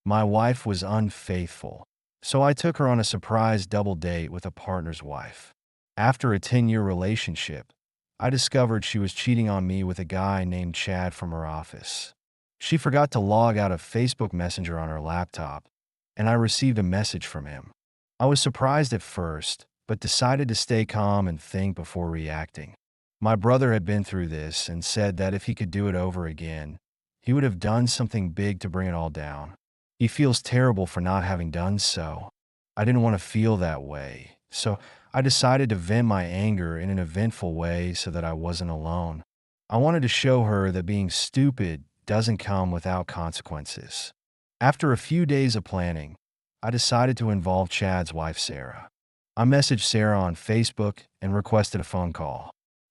My wife was unfaithful, so I took her on a surprise double date with a partner's wife. After a 10-year relationship, I discovered she was cheating on me with a guy named Chad from her office. She forgot to log out of Facebook Messenger on her laptop, and I received a message from him. I was surprised at first, but decided to stay calm and think before reacting. My brother had been through this and said that if he could do it over again, he would have done something big to bring it all down. He feels terrible for not having done so. I didn't want to feel that way, so I decided to vent my anger in an eventful way so that I wasn't alone. I wanted to show her that being stupid doesn't come without consequences. After a few days of planning, I decided to involve Chad's wife, Sarah. I messaged Sarah on Facebook and requested a phone call.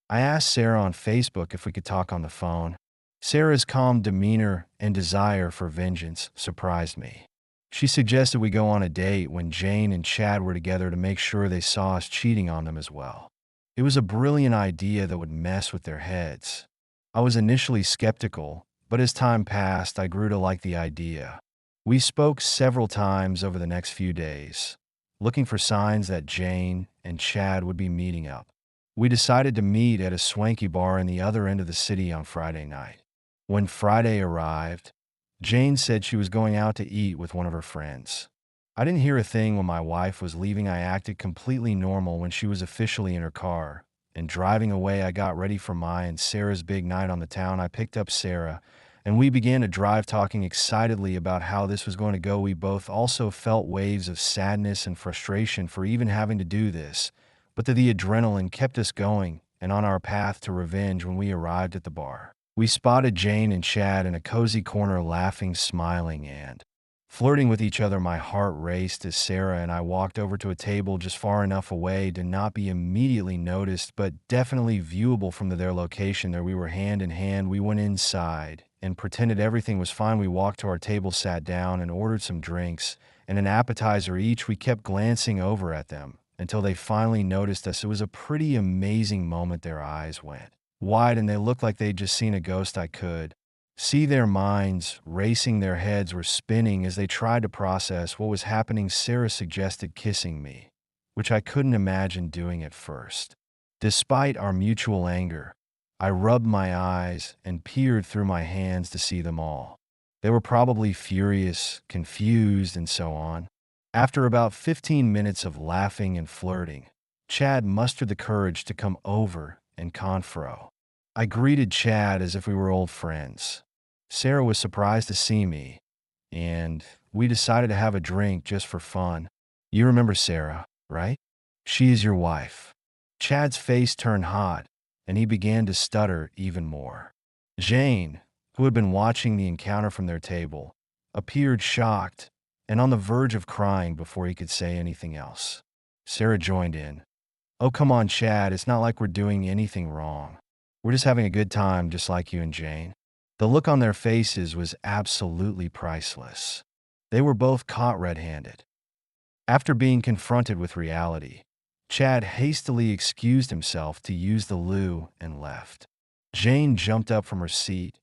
I asked Sarah on Facebook if we could talk on the phone. Sarah's calm demeanor and desire for vengeance surprised me. She suggested we go on a date when Jane and Chad were together to make sure they saw us cheating on them as well. It was a brilliant idea that would mess with their heads. I was initially skeptical, but as time passed, I grew to like the idea. We spoke several times over the next few days, looking for signs that Jane and Chad would be meeting up. We decided to meet at a swanky bar in the other end of the city on Friday night. When Friday arrived, Jane said she was going out to eat with one of her friends. I didn't hear a thing when my wife was leaving. I acted completely normal when she was officially in her car. And driving away, I got ready for my and Sarah's big night on the town. I picked up Sarah, and we began to drive talking excitedly about how this was going to go. We both also felt waves of sadness and frustration for even having to do this, but the adrenaline kept us going and on our path to revenge. When we arrived at the bar, we spotted Jane and Chad in a cozy corner laughing, smiling, and flirting with each other. My heart raced as Sarah and I walked over to a table just far enough away to not be immediately noticed, but definitely viewable from their location. There we were hand in hand. We went inside and pretended everything was fine. We walked to our table, sat down, and ordered some drinks and an appetizer each. We kept glancing over at them until they finally noticed us. It was a pretty amazing moment. Their eyes went wide and they looked like they'd just seen a ghost. I could see their minds racing. Their heads were spinning as they tried to process what was happening. Sarah suggested kissing me, which I couldn't imagine doing at first. Despite our mutual anger, I rubbed my eyes and peered through my hands to see them all. They were probably furious, confused, and so on. After about 15 minutes of laughing and flirting, Chad mustered the courage to come over and confro. I greeted Chad as if we were old friends. Sarah was surprised to see me, and we decided to have a drink just for fun. You remember Sarah, right? She is your wife. Chad's face turned hot, and he began to stutter even more. Jane, who had been watching the encounter from their table, appeared shocked and on the verge of crying before he could say anything else. Sarah joined in. Oh, come on, Chad, it's not like we're doing anything wrong. We're just having a good time, just like you and Jane. The look on their faces was absolutely priceless. They were both caught red-handed. After being confronted with reality, Chad hastily excused himself to use the loo and left. Jane jumped up from her seat,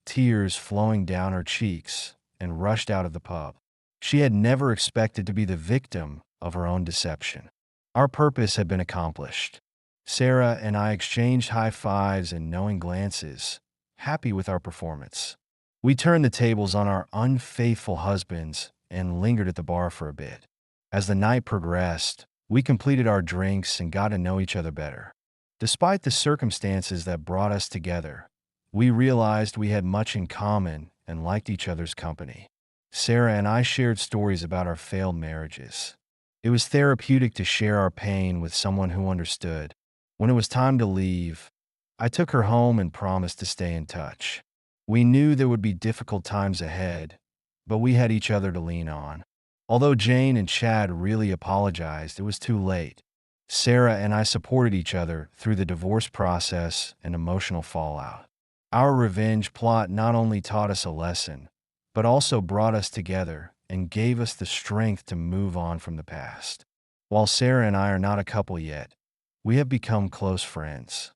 tears flowing down her cheeks, and rushed out of the pub. She had never expected to be the victim of her own deception. Our purpose had been accomplished. Sarah and I exchanged high fives and knowing glances, happy with our performance. We turned the tables on our unfaithful husbands and lingered at the bar for a bit. As the night progressed, we completed our drinks and got to know each other better. Despite the circumstances that brought us together, we realized we had much in common and liked each other's company. Sarah and I shared stories about our failed marriages. It was therapeutic to share our pain with someone who understood. When it was time to leave, I took her home and promised to stay in touch. We knew there would be difficult times ahead, but we had each other to lean on. Although Jane and Chad really apologized, it was too late. Sarah and I supported each other through the divorce process and emotional fallout. Our revenge plot not only taught us a lesson, but also brought us together and gave us the strength to move on from the past. While Sarah and I are not a couple yet, we have become close friends.